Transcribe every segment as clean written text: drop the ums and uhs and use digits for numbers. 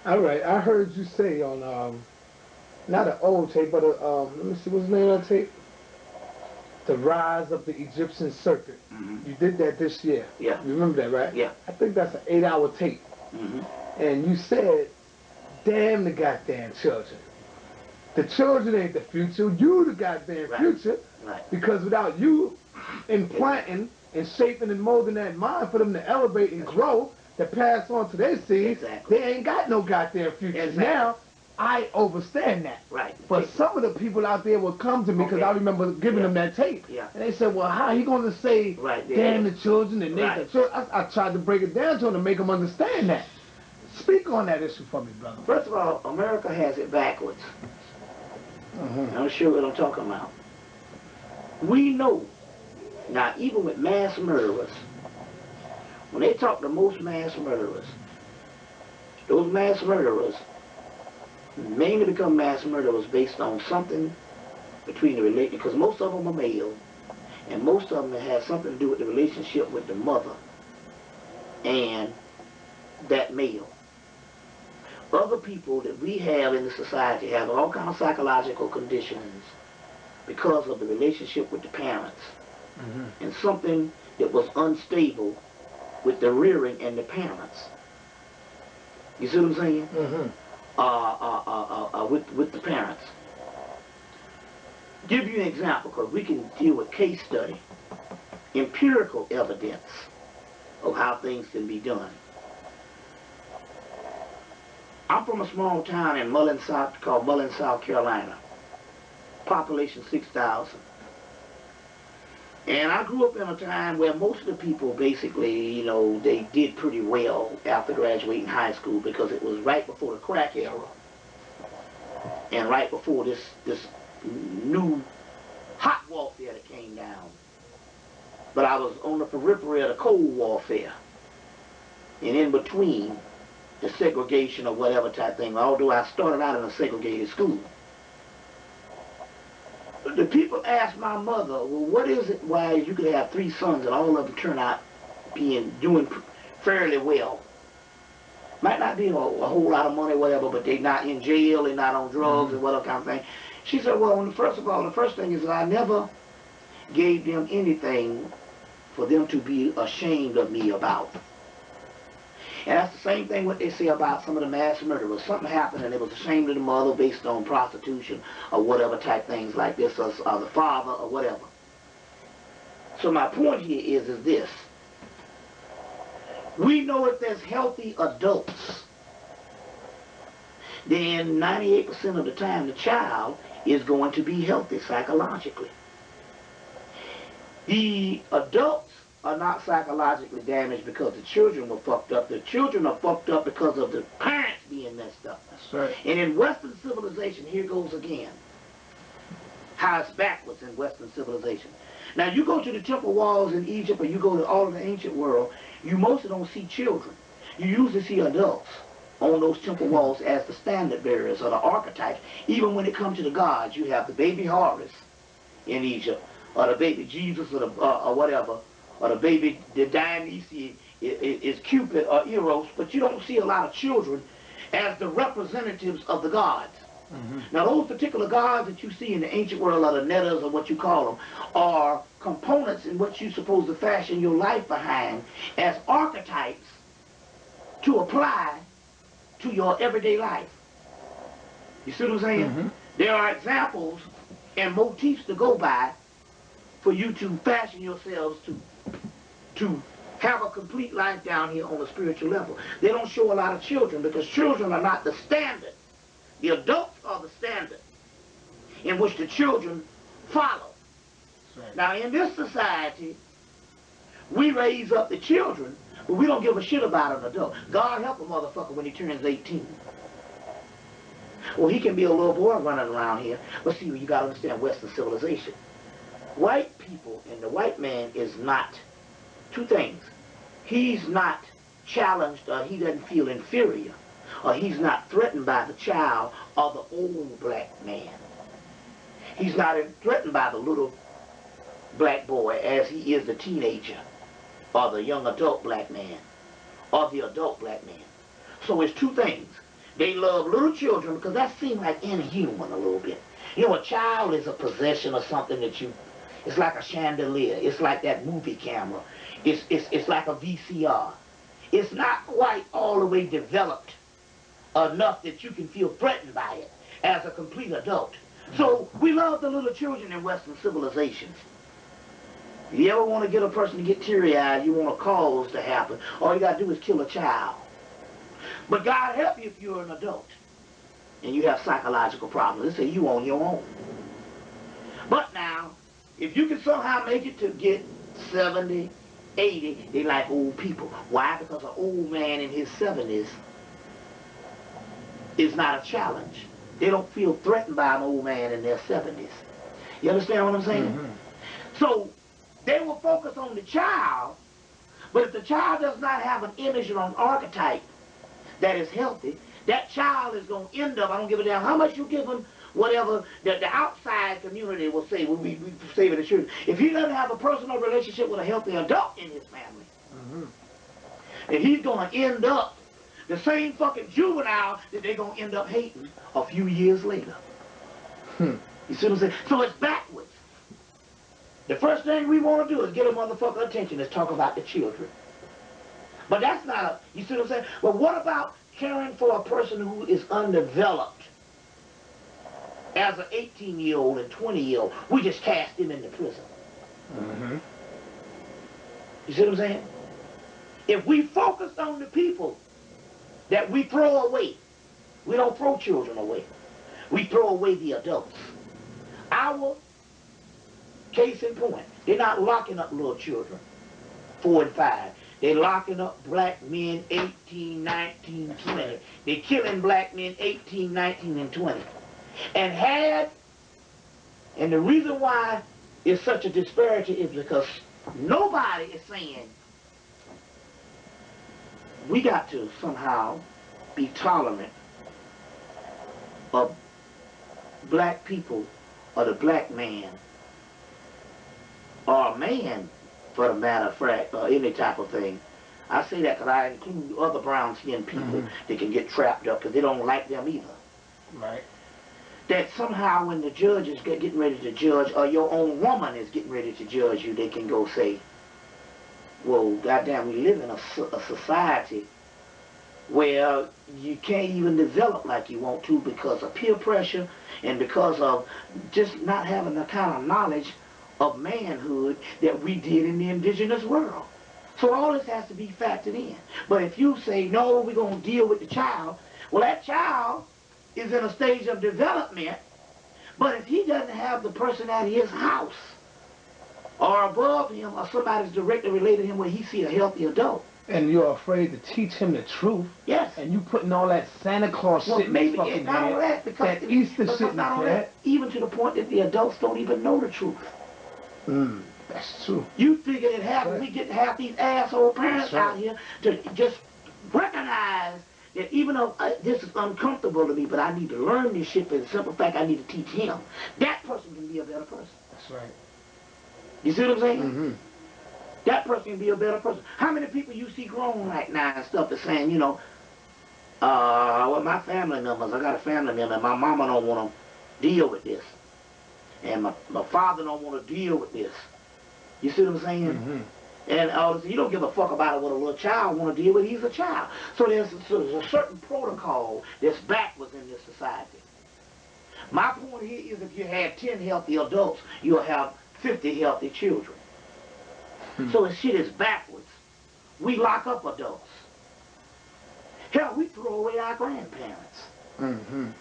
All right, I heard you say on not an old tape, but let me see, what's the name of that tape? The Rise of the Egyptian Serpent. You did that this year. Yeah. You remember that, right? Yeah. I think that's an 8-hour tape. And you said, damn the goddamn children. The children ain't the future. You the goddamn future. Right. Because without you implanting and shaping and molding that mind for them to elevate and grow, to pass on to their seeds, they ain't got no goddamn future. Now, I understand that. Right. But some of the people out there will come to me because I remember giving them that tape. Yeah. And they said, well, how he going to say, damn the children and they the children? I tried to break it down to them to make them understand that. Speak on that issue for me, brother. First of all, America has it backwards. I'm sure what I'm talking about. We know, now even with mass murderers, when they talk to most mass murderers, those mass murderers mainly become mass murderers based on something between the relation, because most of them are male, and most of them have something to do with the relationship with the mother and that male. Other people that we have in the society have all kinds of psychological conditions because of the relationship with the parents and something that was unstable with the rearing and the parents. You see what I'm saying? With the parents. Give you an example, because we can deal with case study, empirical evidence of how things can be done. I'm from a small town in Mullen, called Mullen, South Carolina. Population 6,000. And I grew up in a time where most of the people basically, you know, they did pretty well after graduating high school because it was right before the crack era. And right before this new hot warfare that came down. But I was on the periphery of the cold warfare. And in between, the segregation or whatever type thing, although I started out in a segregated school. The people asked my mother, well, what is it why you could have 3 sons and all of them turn out doing fairly well? Might not be a whole lot of money or whatever, but they're not in jail, they're not on drugs and whatever kind of thing. She said, well, first of all, the first thing is that I never gave them anything for them to be ashamed of me about. And that's the same thing what they say about some of the mass murderers. Something happened and they was ashamed of the mother based on prostitution or whatever type things like this, or the father or whatever. So my point here is this. We know if there's healthy adults, then 98% of the time the child is going to be healthy psychologically. The adults are not psychologically damaged because the children were fucked up. The children are fucked up because of the parents being messed up. That's right. And in Western civilization, here goes again, how it's backwards in Western civilization. Now you go to the temple walls in Egypt or you go to all of the ancient world, you mostly don't see children. You usually see adults on those temple walls as the standard bearers or the archetypes. Even when it comes to the gods, you have the baby Horus in Egypt, or the baby Jesus, or whatever, or the baby Dionysus is Cupid or Eros, but you don't see a lot of children as the representatives of the gods. Now those particular gods that you see in the ancient world, or the Nettas or what you call them, are components in what you're supposed to fashion your life behind as archetypes to apply to your everyday life. You see what I'm saying? There are examples and motifs to go by for you to fashion yourselves to have a complete life down here on a spiritual level. They don't show a lot of children because children are not the standard. The adults are the standard in which the children follow. Right. Now in this society, we raise up the children, but we don't give a shit about an adult. God help a motherfucker when he turns 18. Well, he can be a little boy running around here, but see, you gotta understand Western civilization. White people and the white man is not, 2 things. He's not challenged or he doesn't feel inferior, or he's not threatened by the child or the old black man. He's not threatened by the little black boy as he is the teenager or the young adult black man or the adult black man. So it's two things. They love little children because that seems like inhuman a little bit. You know, a child is a possession or something that you, it's like a chandelier. It's like that movie camera. It's like a VCR. It's not quite all the way developed enough that you can feel threatened by it as a complete adult. So we love the little children in Western civilizations. If you ever want to get a person to get teary-eyed, you want a cause to happen, all you got to do is kill a child. But God help you if you're an adult and you have psychological problems. They say you on your own. But now, if you can somehow make it to get 70, 80, they like old people. Why? Because an old man in his 70s is not a challenge. They don't feel threatened by an old man in their 70s. You understand what I'm saying? Mm-hmm. So they will focus on the child, but if the child does not have an image or an archetype that is healthy, that child is going to end up, I don't give a damn how much you give them, whatever the outside community will say, we saving the children. If he doesn't have a personal relationship with a healthy adult in his family, and he's going to end up the same fucking juvenile that they're going to end up hating a few years later. You see what I'm saying? So it's backwards. The first thing we want to do is get a motherfucker attention is talk about the children. But that's not a, you see what I'm saying? Well, what about caring for a person who is undeveloped? As an 18-year-old and 20-year-old, we just cast him into prison. You see what I'm saying? If we focus on the people that we throw away, we don't throw children away. We throw away the adults. Our case in point, they're not locking up little children, 4 and 5. They're locking up black men 18, 19, 20. They're killing black men 18, 19, and 20. And the reason why it's such a disparity is because nobody is saying we got to somehow be tolerant of black people or the black man or a man, for the matter of fact, or any type of thing. I say that because I include other brown-skinned people that can get trapped up because they don't like them either. Right. That somehow when the judge is getting ready to judge, or your own woman is getting ready to judge you, they can go say, well, goddamn, we live in a society where you can't even develop like you want to because of peer pressure and because of just not having the kind of knowledge of manhood that we did in the indigenous world. So all this has to be factored in. But if you say, no, we're going to deal with the child, well, that child is in a stage of development, but if he doesn't have the person at his house or above him or somebody's directly related to him where he see a healthy adult, and you're afraid to teach him the truth. Yes. And you putting all that Santa Claus shit in his fucking not head. only that, because that Easter shit in his not head. that, even to the point that the adults don't even know the truth. That's true. You figure that half, Right. we get half these asshole parents Right. out here to just recognize that even though this is uncomfortable to me, but I need to learn this shit for the simple fact I need to teach him. That person can be a better person. That's right. You see what I'm saying? That person can be a better person. How many people you see grown right now and stuff is saying, you know, well, my family members, I got a family member, and my mama don't want to deal with this. And my father don't want to deal with this. You see what I'm saying? And you don't give a fuck about what a little child want to deal with. He's a child. So there's a certain protocol that's backwards in this society. My point here is if you have 10 healthy adults, you'll have 50 healthy children. So the shit is backwards. We lock up adults. Hell, we throw away our grandparents. You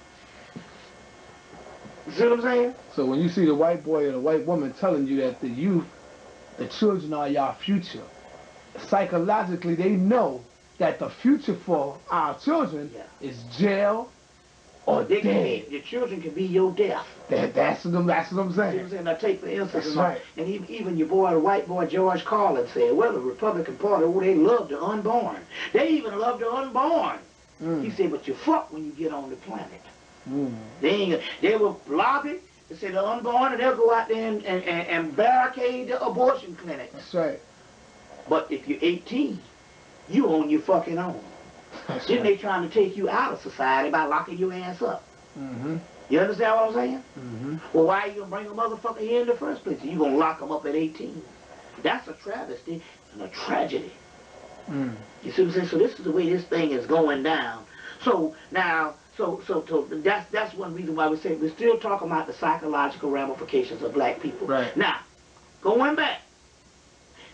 see what I'm saying? So when you see the white boy or the white woman telling you that the youth, the children are your future, psychologically they know that the future for our children is jail or dead. Your children can be your death. That's what I'm saying. See what I'm saying? Now take for instance, That's right. And even your boy, the white boy George Carlin said, well, the Republican Party, oh, they love the unborn. They even love the unborn. He said, but you fuck when you get on the planet. They will lobby to say the unborn, and they'll go out there and barricade the abortion clinics. That's right. But if you're 18, you own your fucking own. Then they trying to take you out of society by locking your ass up. You understand what I'm saying? Well, why you gonna bring a motherfucker here in the first place? You gonna lock him up at 18? That's a travesty and a tragedy. You see what I'm saying? So this is the way this thing is going down. So now, so that's one reason why we say we're still talking about the psychological ramifications of black people. Right. Now, going back,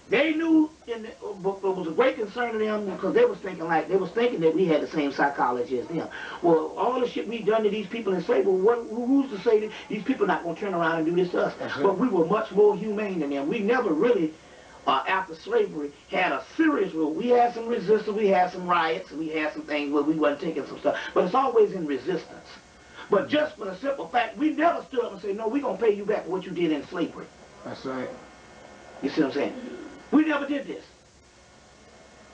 they knew it was a great concern to them because they was thinking that we had the same psychology as them. Well, all the shit we done to these people in slavery, who's to say that these people not gonna turn around and do this to us? But we were much more humane than them. We never really, after slavery, had a serious rule. We had some resistance, we had some riots, and we had some things where we wasn't taking some stuff. But it's always in resistance. But just for the simple fact, we never stood up and said, no, we're gonna pay you back for what you did in slavery. That's right. You see what I'm saying? We never did this.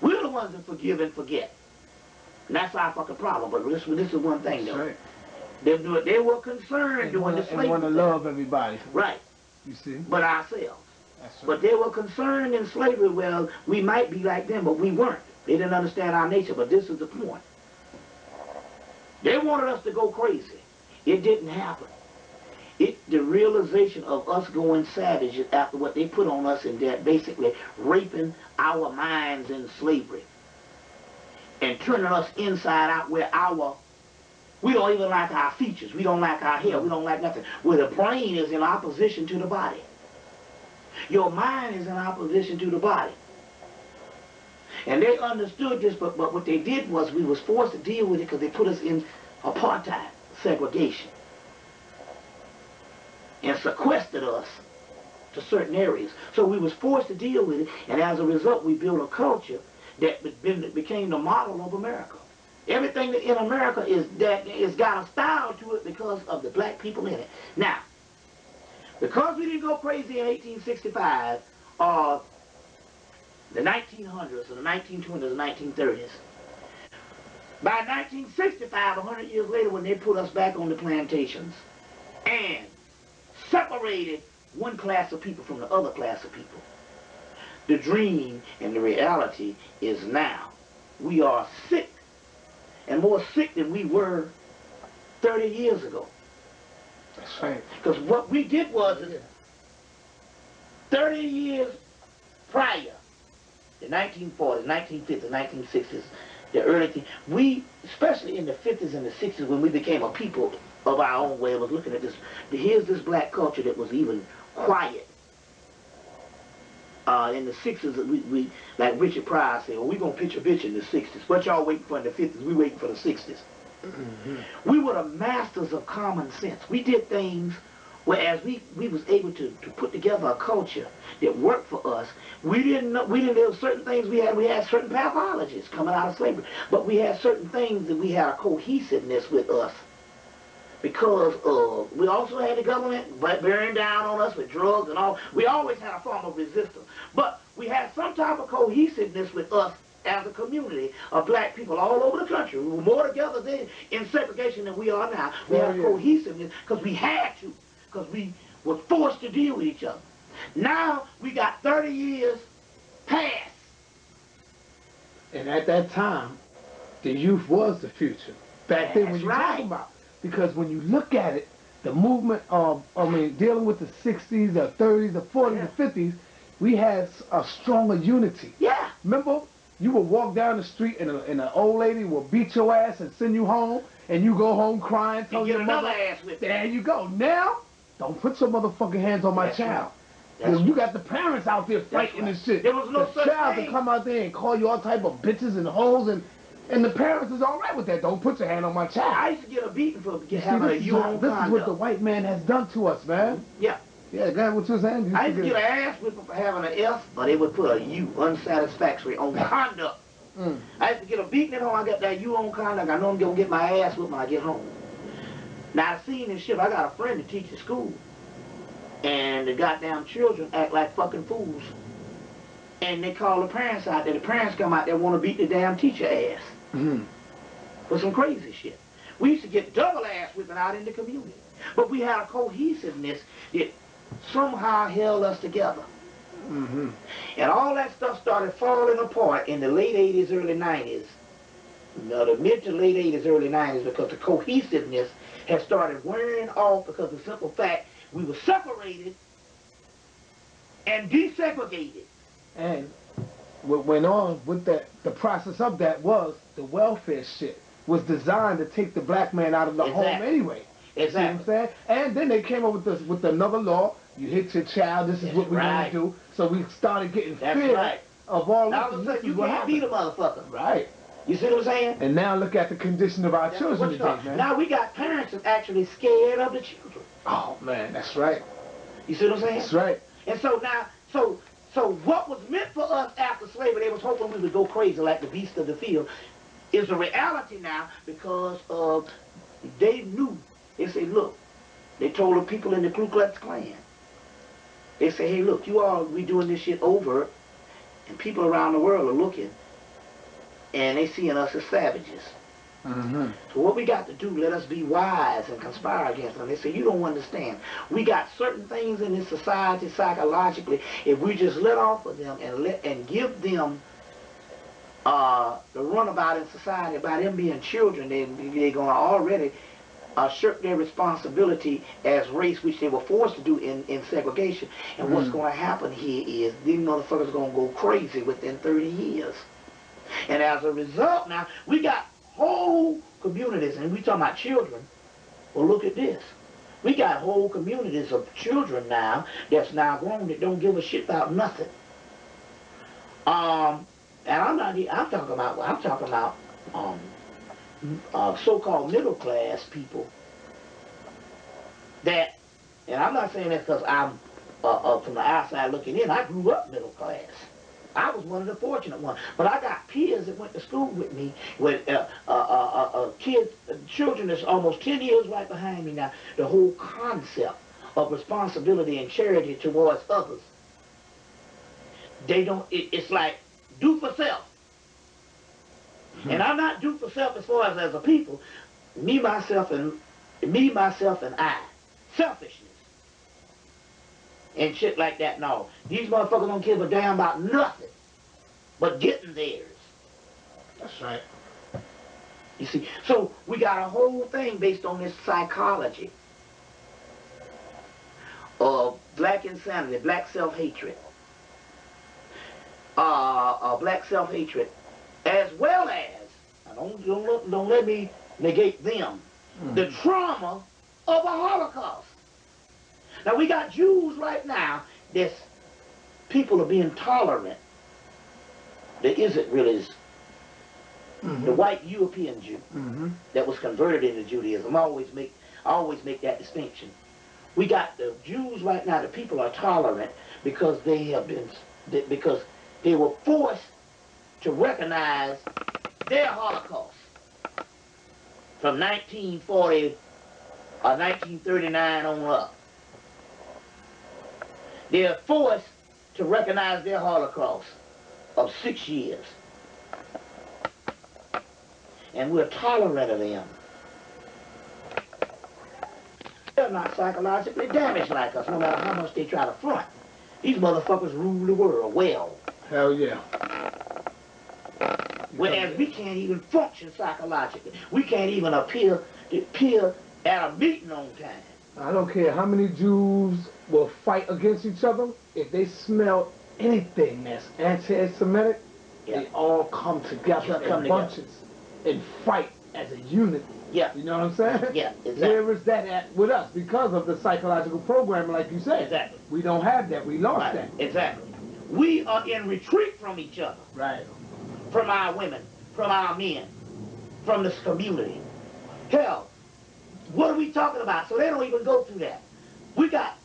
We're the ones that forgive and forget. And that's our fucking problem. But this is one thing, though. Right. They were concerned during the slavery. They want to love everybody. Right. You see? But ourselves. That's right. But they were concerned in slavery, well, we might be like them, but we weren't. They didn't understand our nature, but this is the point. They wanted us to go crazy. It didn't happen. The realization of us going savage after what they put on us in that basically raping our minds in slavery and turning us inside out where we don't even like our features, we don't like our hair, we don't like nothing. Where the brain is in opposition to the body. Your mind is in opposition to the body. And they understood this, but what they did was we was forced to deal with it because they put us in apartheid, segregation, and sequestered us to certain areas. So we was forced to deal with it, and as a result, we built a culture that became the model of America. Everything in America is got a style to it because of the black people in it. Now, because we didn't go crazy in 1865, or the 1900s, or the 1920s, or 1930s, by 1965, 100 years later, when they put us back on the plantations, and separated one class of people from the other class of people. The dream and the reality is now we are sick, and more sick than we were 30 years ago. That's right. Because what we did was, 30 years prior, the 1940s, 1950s, 1960s, the early, especially in the 50s and the 60s when we became a people of our own way of looking at this. Here's this black culture that was even quiet. In the 60s, we like Richard Pryor said, well, we're going to pitch a bitch in the 60s. What y'all waiting for in the 50s? We waiting for the 60s. We were the masters of common sense. We did things whereas we was able to put together a culture that worked for us. We didn't know certain things we had certain pathologies coming out of slavery. But we had certain things that we had a cohesiveness with us. Because we also had the government bearing down on us with drugs and all. We always had a form of resistance. But we had some type of cohesiveness with us as a community of black people all over the country. We were more together then in segregation than we are now. We had cohesiveness because we had to. Because we were forced to deal with each other. Now we got 30 years past. And at that time, the youth was the future. Back then when you talking about. Because when you look at it, the movement of, dealing with the 60s, the 30s, the 40s, the 50s, we had a stronger unity. Yeah. Remember, you would walk down the street and an old lady will beat your ass and send you home, and you go home crying, tell your mother, ass with there you go. Now, don't put your motherfucking hands on my child. Right. You got the parents out there fighting and shit. There was no the such child thing. to come out there and call you all type of bitches and hoes, and the parents is all right with that. Don't put your hand on my child. I used to get a beating for having a you-own This is what the white man has done to us, man. Yeah. Yeah, go ahead, what you were saying? I used to get an ass whipping for having an F, or they would put a U, unsatisfactory, on conduct. I used to get a beating at home. I got that U on conduct. I know I'm going to get my ass whipped when I get home. Now, I seen this shit. I got a friend that teaches school. And the goddamn children act like fucking fools. And they call the parents out there. The parents come out there and want to beat the damn teacher ass. For some crazy shit. We used to get double ass whipping out in the community. But we had a cohesiveness that somehow held us together. And all that stuff started falling apart in the late 80s, early 90s. the mid to late 80s, early 90s, because the cohesiveness has started wearing off because of the simple fact we were separated and desegregated. And what went on with that, the process of that was the welfare shit was designed to take the black man out of the home anyway. Exactly. See what I'm saying? And then they came up with another law. You hit your child, this is what we're going to do. So we started getting fear of all now, all of a sudden, you can't beat a motherfucker. Right. You see what I'm saying? And now look at the condition of our children today, man. Now we got parents that's actually scared of the children. Oh, man, that's right. You see what I'm saying? That's right. And so now, so what was meant for us after slavery, they was hoping we would go crazy like the beast of the field, is a reality now because of, they knew, they said, look, they told the people in the Ku Klux Klan, they say, hey, look, we doing this shit over, and people around the world are looking, and they seeing us as savages. Mm-hmm. So what we got to do, let us be wise and conspire against them. They say, you don't understand. We got certain things in this society psychologically, if we just let off of them and give them the runabout in society by them being children, they're going to already shirk their responsibility as race, which they were forced to do in segregation. And what's going to happen here is these motherfuckers are going to go crazy within 30 years. And as a result now, we got whole communities, and we talking about children. Well, look at this. We got whole communities of children now that's now grown that don't give a shit about nothing. And I'm talking about so-called middle class people that, and I'm not saying that because I'm from the outside looking in. I grew up middle class. I was one of the fortunate ones. But I got peers that went to school with me with children that's almost 10 years right behind me now. The whole concept of responsibility and charity towards others. They don't, it's like do for self. Mm-hmm. And I'm not do for self as far as a people. Me, myself, and I. Selfishness. And shit like that. No. These motherfuckers don't give a damn about nothing but getting theirs. That's right. You see, so we got a whole thing based on this psychology of black insanity, black self-hatred. Black self-hatred, as well as, don't let me negate them, the trauma of a Holocaust. Now we got Jews right now, people are being tolerant. There isn't really the white European Jew that was converted into Judaism. I always make that distinction. We got the Jews right now, the people are tolerant because because they were forced to recognize their Holocaust from 1940 or 1939 on up. They're forced to recognize their Holocaust of 6 years. And we're tolerant of them. They're not psychologically damaged like us, no matter how much they try to front. These motherfuckers rule the world well. Hell yeah. Whereas we can't even function psychologically. We can't even appear at a meeting on time. I don't care how many Jews will fight against each other. If they smell anything that's anti-Semitic, they all come together in bunches and fight as a unit. Yeah. You know what I'm saying? Yeah, exactly. Where is that at with us? Because of the psychological programming, like you said. Exactly. We don't have that. We lost that. Exactly. We are in retreat from each other. Right. From our women, from our men, from this community. Hell, what are we talking about? So they don't even go through that. We got,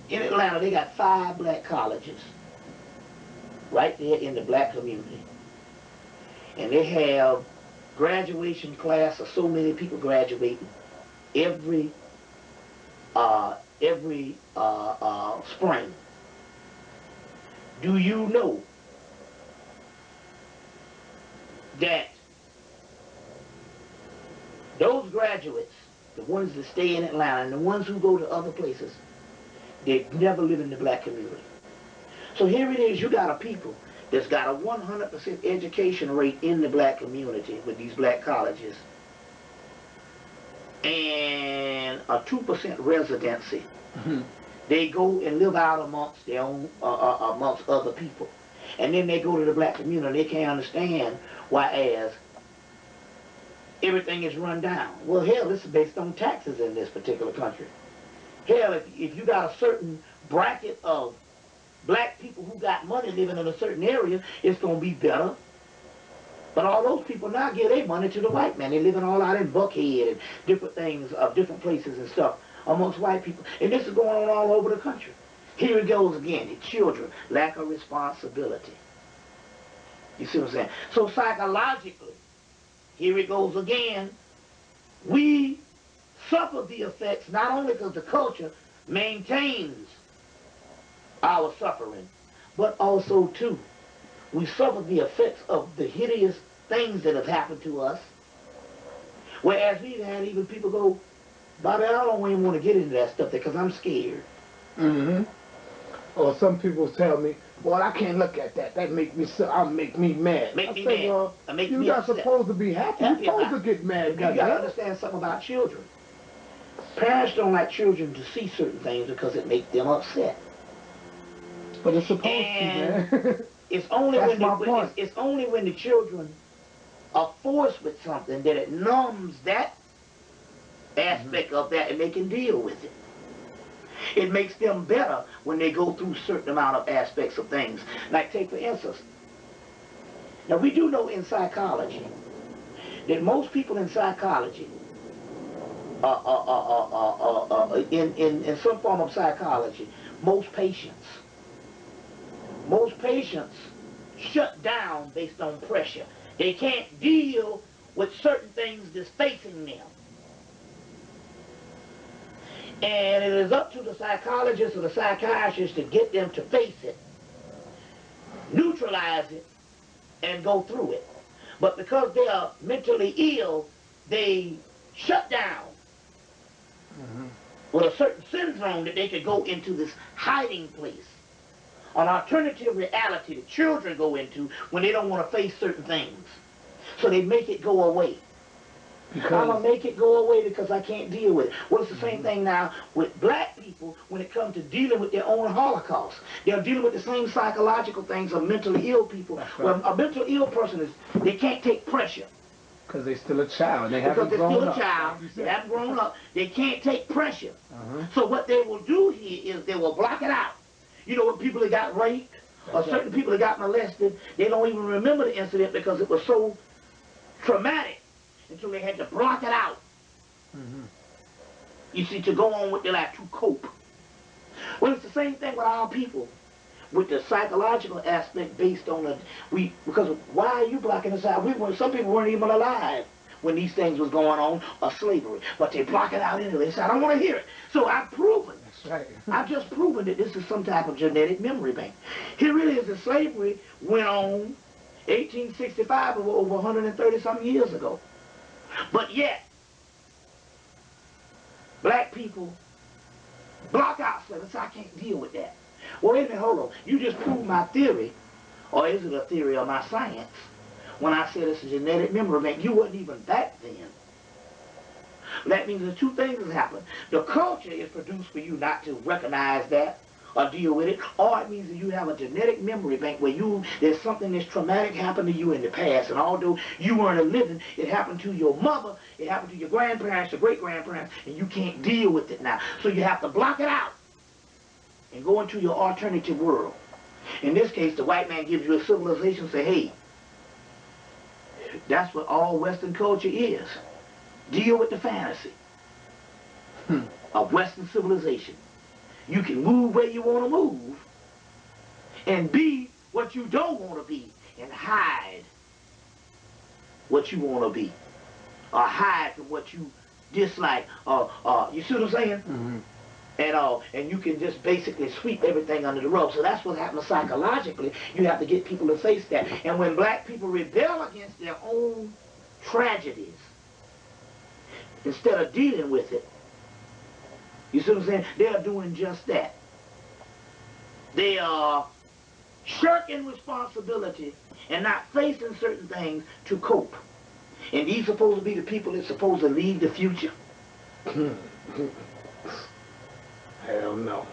in Atlanta, they got 5 black colleges right there in the black community. And they have graduation class of so many people graduating every spring. Do you know that those graduates, the ones that stay in Atlanta and the ones who go to other places, they never live in the black community? So here it is, you got a people that's got a 100% education rate in the black community with these black colleges and a 2% residency. They go and live out amongst their own, amongst other people. And then they go to the black community. They can't understand why as everything is run down. Well, hell, this is based on taxes in this particular country. Hell, if you got a certain bracket of black people who got money living in a certain area, it's going to be better. But all those people now give their money to the white man. They're living all out in Buckhead and different things, different places and stuff amongst white people. And this is going on all over the country. Here it goes again. The children, lack of responsibility. You see what I'm saying? So psychologically, here it goes again. We suffer the effects not only because the culture maintains our suffering, but also too, we suffer the effects of the hideous things that have happened to us. Whereas we've had even people go, Bobby, I don't even want to get into that stuff because I'm scared. Or some people tell me, well, I can't look at that. That make me mad. Make me mad. Well, you're not supposed to be happy. You're supposed to get mad. You got to understand something about children. Parents don't like children to see certain things because it makes them upset. But it's supposed to, man. It's only it's only when the children are forced with something that it numbs that aspect of that and they can deal with it. It makes them better when they go through certain amount of aspects of things. Like take for instance, now we do know in psychology that most people in psychology in some form of psychology, most patients shut down based on pressure. They can't deal with certain things that's facing them. And it is up to the psychologist or the psychiatrist to get them to face it, neutralize it, and go through it. But because they are mentally ill, they shut down with a certain syndrome that they could go into this hiding place, an alternative reality that children go into when they don't want to face certain things. So they make it go away. I'm going to make it go away because I can't deal with it. Well, it's the same thing now with black people when it comes to dealing with their own Holocaust. They're dealing with the same psychological things of mentally ill people. Right. Well, a mentally ill person they can't take pressure. Because they're still a child. They haven't grown up. Because they're still a child. They haven't grown up. They can't take pressure. So what they will do here is they will block it out. You know, when people that got raped or certain people that got molested, they don't even remember the incident because it was so traumatic until they had to block it out. You see, to go on with their life, to cope. Well, it's the same thing with our people, with the psychological aspect based on because why are you blocking us out? Some people weren't even alive when these things was going on, or slavery, but they block it out anyway. They say, I don't want to hear it. So I've proven, I've just proven that this is some type of genetic memory bank. Here it is, that slavery went on 1865, over 130-something years ago. But yet, black people block out slavery, so I can't deal with that. Well, wait a minute, hold on. You just proved my theory, or is it a theory of my science, when I said it's a genetic memory bank. You wasn't even back then. That means there's two things that happen. The culture is produced for you not to recognize that or deal with it, or it means that you have a genetic memory bank where there's something that's traumatic happened to you in the past, and although you weren't a living, it happened to your mother, it happened to your grandparents, your great-grandparents, and you can't deal with it now. So you have to block it out and go into your alternative world. In this case, the white man gives you a civilization, say, hey, that's what all Western culture is. Deal with the fantasy of Western civilization. You can move where you want to move and be what you don't want to be and hide what you want to be or hide from what you dislike. You see what I'm saying? And you can just basically sweep everything under the rug. So that's what happens psychologically. You have to get people to face that. And when black people rebel against their own tragedies, instead of dealing with it, you see what I'm saying? They are doing just that. They are shirking responsibility and not facing certain things to cope. And these supposed to be the people that's supposed to lead the future? Hell no.